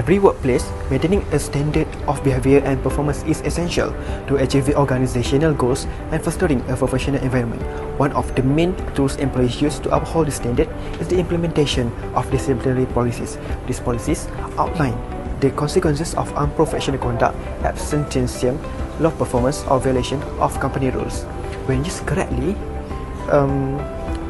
every workplace, maintaining a standard of behavior and performance is essential to achieving organizational goals and fostering a professional environment. One of the main tools employees use to uphold this standard is the implementation of disciplinary policies. These policies outline the consequences of unprofessional conduct, absenteeism, low performance, or violation of company rules. When used correctly,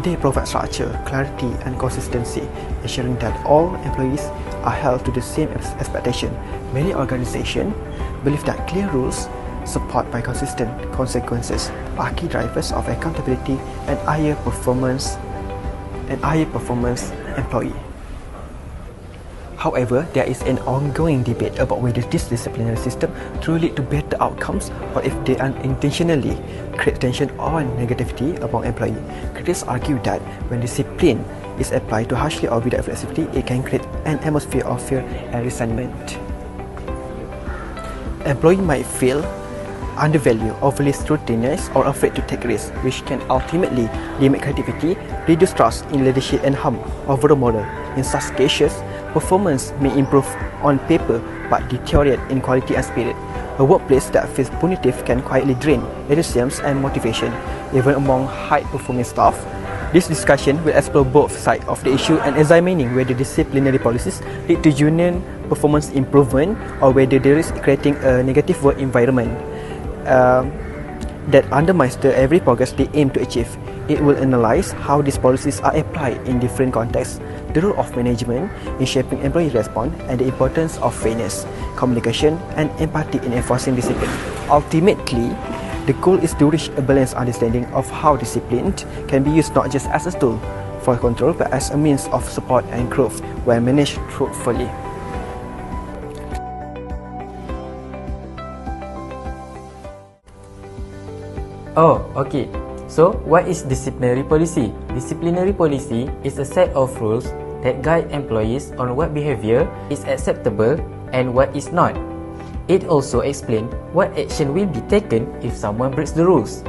they provide structure, clarity, and consistency, ensuring that all employees are held to the same expectation. Many organizations believe that clear rules, supported by consistent consequences, are key drivers of accountability and higher performance employee. However, there is an ongoing debate about whether this disciplinary system truly lead to better outcomes or if they unintentionally create tension or negativity among employees. Critics argue that when discipline is applied too harshly or without flexibility, it can create an atmosphere of fear and resentment. Employees might feel undervalued, overly scrutinized, or afraid to take risks, which can ultimately limit creativity, reduce trust in leadership, and harm overall morale. In such cases, performance may improve on paper but deteriorate in quality and spirit. A workplace that feels punitive can quietly drain enthusiasm and motivation, even among high-performing staff. This discussion will explore both sides of the issue and examining whether disciplinary policies lead to union performance improvement or whether they risk creating a negative work environment that undermines the every progress they aim to achieve. It will analyze how these policies are applied in different contexts, the role of management in shaping employee response, and the importance of fairness, communication, and empathy in enforcing discipline. Ultimately, the goal is to reach a balanced understanding of how discipline can be used not just as a tool for control but as a means of support and growth when managed truthfully. Oh, okay. So, what is disciplinary policy? Disciplinary policy is a set of rules that guide employees on what behavior is acceptable and what is not. It also explains what action will be taken if someone breaks the rules.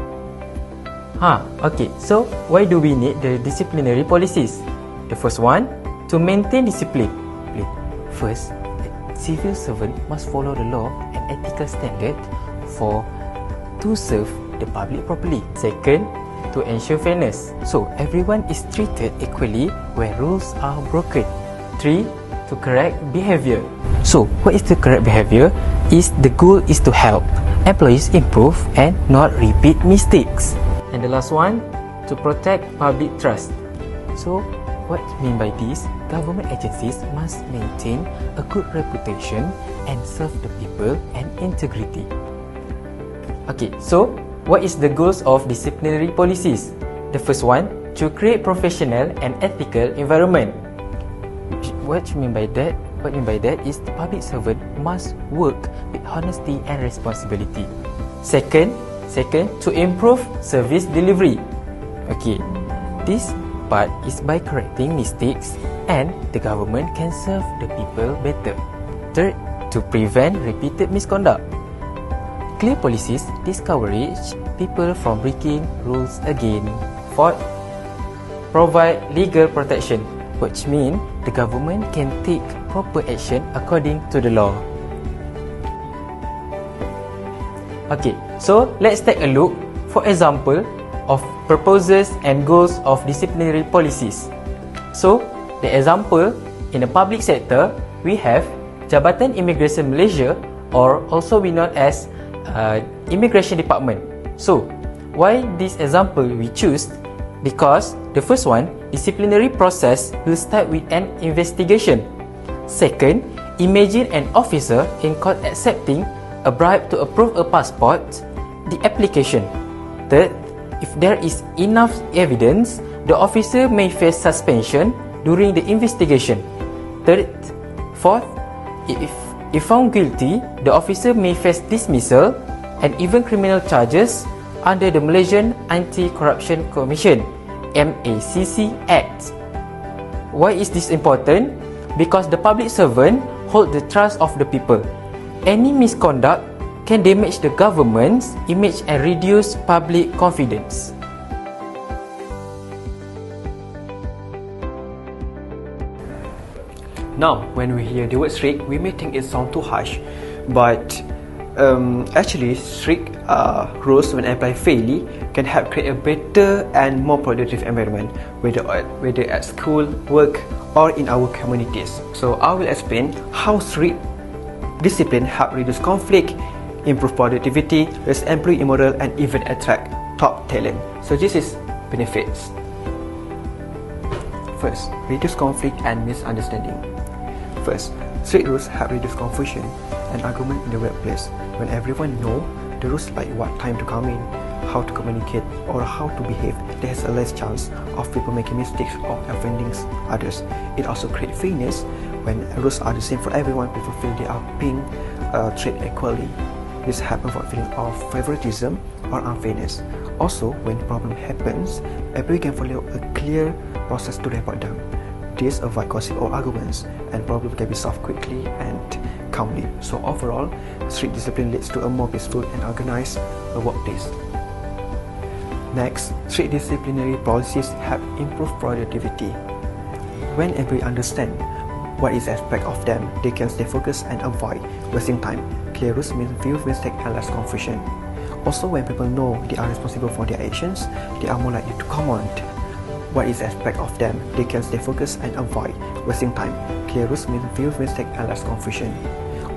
Okay. So, why do we need the disciplinary policies? The first one, to maintain discipline. First, a civil servant must follow the law and ethical standard to serve the public properly. Second, to ensure fairness, so everyone is treated equally when rules are broken. 3, to correct behavior. So what is the correct behavior? The goal is to help employees improve and not repeat mistakes. And the last one, to protect public trust. So what I mean by this? Government agencies must maintain a good reputation and serve the people and integrity. Okay, so what is the goals of disciplinary policies? The first one, to create professional and ethical environment. What I mean by that is the public servant must work with honesty and responsibility. Second, to improve service delivery. Okay, this part is by correcting mistakes and the government can serve the people better. Third, to prevent repeated misconduct. Clear policies discourage people from breaking rules again. Fourth, provide legal protection, which means the government can take proper action according to the law. Okay, so let's take a look, for example, of purposes and goals of disciplinary policies. So, the example, in the public sector, we have Jabatan Immigration Malaysia, or also we known as Immigration Department. So, why this example we choose? Because the first one, disciplinary process will start with an investigation. Second, imagine an officer in court accepting a bribe to approve a passport, the application. Third, if there is enough evidence, the officer may face suspension during the investigation. Fourth, if found guilty, the officer may face dismissal and even criminal charges under the Malaysian Anti-Corruption Commission (MACC) Act. Why is this important? Because the public servant hold the trust of the people. Any misconduct can damage the government's image and reduce public confidence. Now, when we hear the word strict, we may think it sounds too harsh, but actually, strict rules when applied fairly can help create a better and more productive environment, whether at school, work, or in our communities. So I will explain how strict discipline help reduce conflict, improve productivity, raise employee morale, and even attract top talent. So this is benefits. First, reduce conflict and misunderstanding. First, strict rules help reduce confusion and argument in the workplace. When everyone knows the rules, like what time to come in, how to communicate, or how to behave, there is a less chance of people making mistakes or offending others. It also creates fairness. When rules are the same for everyone, people feel they are being treated equally. This happens for feeling of favoritism or unfairness. Also, when problem happens, everyone can follow a clear process to report them. This avoids gossip or arguments, and problems can be solved quickly and calmly. So overall, strict discipline leads to a more peaceful and organized workplace. Next, strict disciplinary policies help improve productivity. When employees understand what is expected of them, they can stay focused and avoid wasting time. Clear rules mean fewer mistakes and less confusion. Also, when people know they are responsible for their actions, they are more likely to command what is expected of them. They can stay focused and avoid wasting time. Clear rules mean fewer mistakes and less confusion.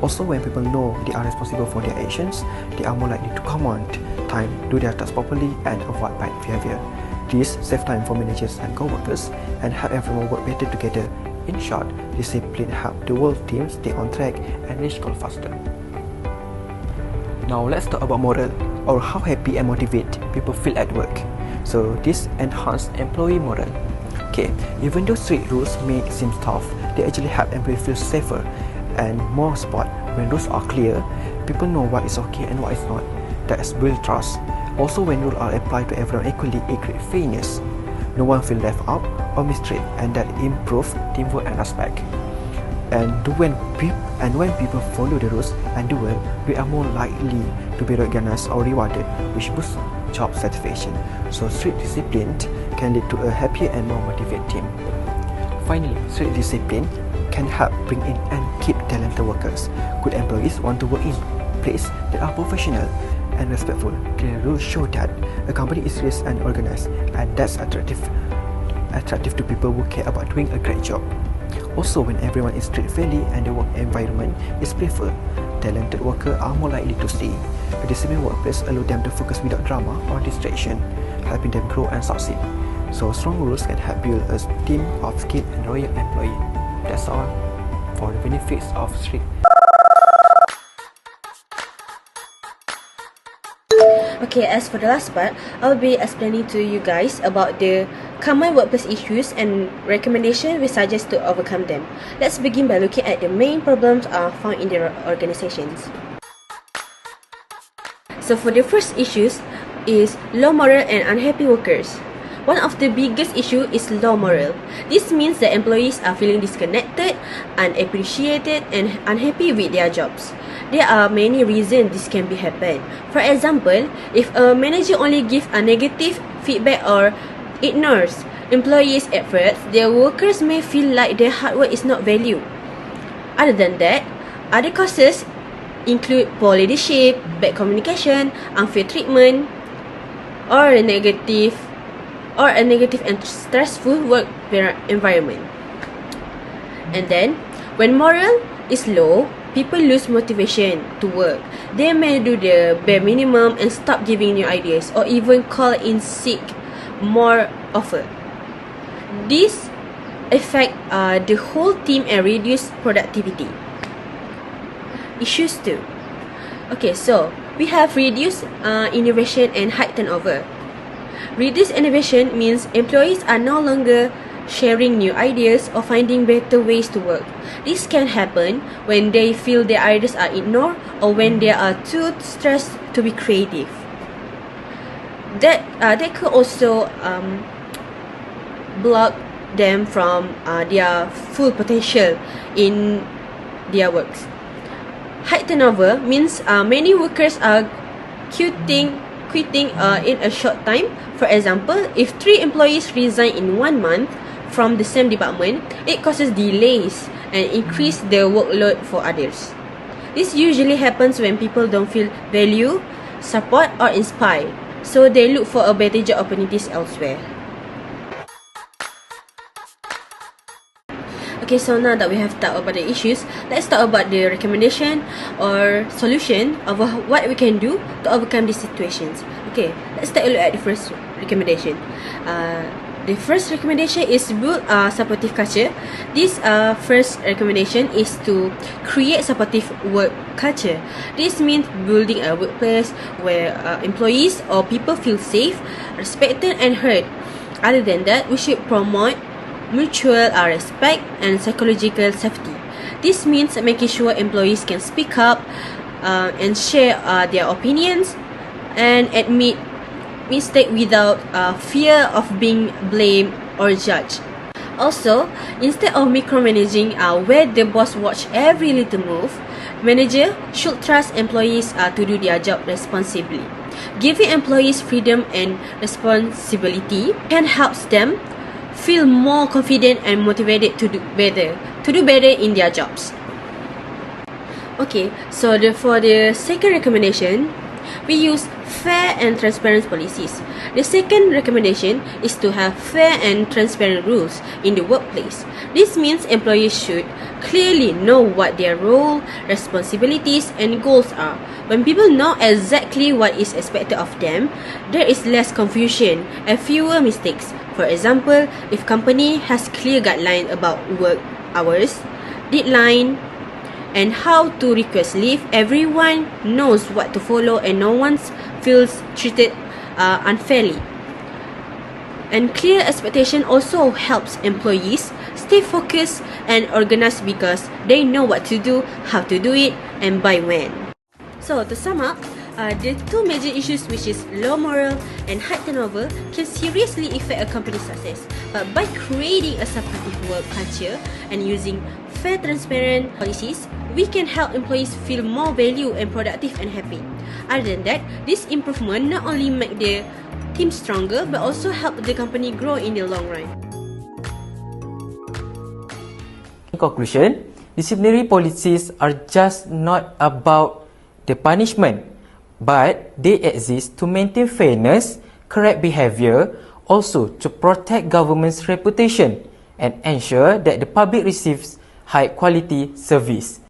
Also, when people know they are responsible for their actions, they are more likely to command time, do their tasks properly, and avoid bad behavior. This saves time for managers and co-workers and help everyone work better together. In short, discipline helps the whole team stay on track and reach goals faster. Now let's talk about morale, or how happy and motivated people feel at work. So this enhances employee morale. Okay, even though strict rules may seem tough, they actually help employees feel safer and more support. When rules are clear, people know what is okay and what is not. That builds trust. Also, when rules are applied to everyone equally, it creates fairness. No one feels left out or mistreated, and that improves teamwork and respect. And when people follow the rules and do well, they are more likely to be recognized or rewarded, which boosts job satisfaction. So strict discipline can lead to a happier and more motivated team. Finally, strict discipline can help bring in and keep talented workers. Good employees want to work in places that are professional and respectful. Clear rules show that a company is serious and organized, and that's attractive to people who care about doing a great job. Also, when everyone is treated fairly and the work environment is preferred, talented workers are more likely to stay. A disciplined workplace allows them to focus without drama or distraction, helping them grow and succeed. So strong rules can help build a team of skilled and loyal employees. That's all for the benefits of strict. Okay, as for the last part, I'll be explaining to you guys about the common workplace issues and recommendations we suggest to overcome them. Let's begin by looking at the main problems found in the organizations. So for the first issues is low morale and unhappy workers. One of the biggest issues is low morale. This means that employees are feeling disconnected, unappreciated, and unhappy with their jobs. There are many reasons this can be happen. For example, if a manager only gives a negative feedback or ignores employees' efforts, their workers may feel like their hard work is not valued. Other than that, other causes include poor leadership, bad communication, unfair treatment, or a negative and stressful work environment. And then, when morale is low, people lose motivation to work. They may do the bare minimum and stop giving new ideas, or even call in sick more often. This affect the whole team and reduce productivity. Issues 2. Okay, so we have reduced innovation and high turnover. Reduced innovation means employees are no longer sharing new ideas or finding better ways to work. This can happen when they feel their ideas are ignored or when they are too stressed to be creative. That could also block them from their full potential in their works. High turnover means many workers are quitting in a short time. For example, if 3 employees resign in 1 month from the same department, it causes delays and increase the workload for others. This usually happens when people don't feel valued, support, or inspired, so they look for a better job opportunities elsewhere. Okay, so now that we have talked about the issues, let's talk about the recommendation or solution of what we can do to overcome these situations. Okay, let's take a look at the first recommendation. The first recommendation is build a supportive culture. This first recommendation is to create supportive work culture. This means building a workplace where employees or people feel safe, respected, and heard. Other than that, we should promote mutual respect and psychological safety. This means making sure employees can speak up and share their opinions and admit mistake without fear of being blamed or judged. Also, instead of micromanaging where the boss watch every little move, manager should trust employees to do their job responsibly. Giving employees freedom and responsibility can help them feel more confident and motivated to do better in their jobs. Okay, so for the second recommendation, we use fair and transparent policies. The second recommendation is to have fair and transparent rules in the workplace. This means employees should clearly know what their role, responsibilities, and goals are. When people know exactly what is expected of them, there is less confusion and fewer mistakes. For example, if company has clear guidelines about work hours, deadline, and how to request leave, everyone knows what to follow and no one feels treated unfairly. And clear expectation also helps employees stay focused and organized because they know what to do, how to do it, and by when. So to sum up, the two major issues, which is low morale and high turnover, can seriously affect a company's success. But by creating a supportive work culture and using fair, transparent policies, we can help employees feel more valued and productive and happy. Other than that, this improvement not only make the team stronger, but also help the company grow in the long run. In conclusion, disciplinary policies are just not about the punishment, but they exist to maintain fairness, correct behavior, also to protect government's reputation and ensure that the public receives high quality service.